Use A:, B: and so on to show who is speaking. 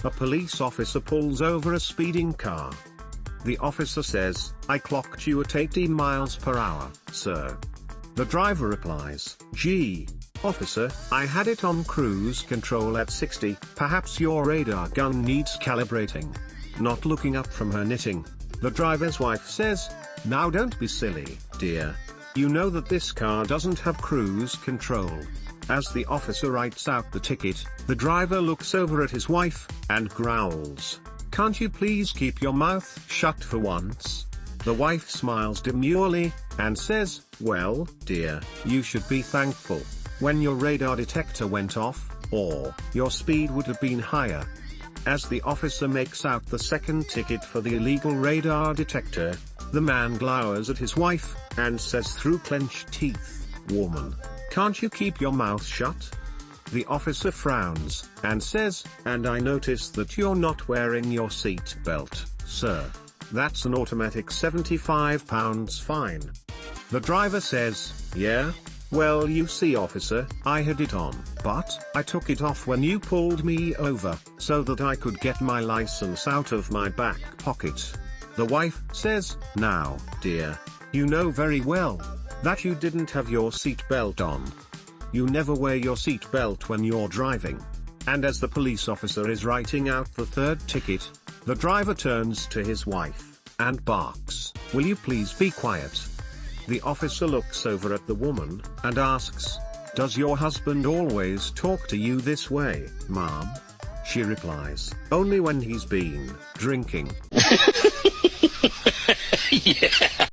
A: A police officer pulls over a speeding car. The officer says, "I clocked you at 80 miles per hour, sir." The driver replies, "Gee, officer, I had it on cruise control at 60, perhaps your radar gun needs calibrating." Not looking up from her knitting, the driver's wife says, "Now don't be silly, dear. You know that this car doesn't have cruise control." As the officer writes out the ticket, the driver looks over at his wife, and growls, "Can't you please keep your mouth shut for once?" The wife smiles demurely, and says, "Well, dear, you should be thankful. When your radar detector went off, or your speed would have been higher." As the officer makes out the second ticket for the illegal radar detector, the man glowers at his wife, and says through clenched teeth, "Woman, can't you keep your mouth shut?" The officer frowns, and says, "And I notice that you're not wearing your seat belt, sir. That's an automatic £75 fine." The driver says, "Yeah? Well, you see, officer, I had it on, but I took it off when you pulled me over, so that I could get my license out of my back pocket." The wife says, "Now, dear, you know very well that you didn't have your seat belt on. You never wear your seat belt when you're driving." And as the police officer is writing out the third ticket, the driver turns to his wife, and barks, "Will you please be quiet?" The officer looks over at the woman, and asks, "Does your husband always talk to you this way, ma'am?" She replies, "Only when he's been drinking." Yeah.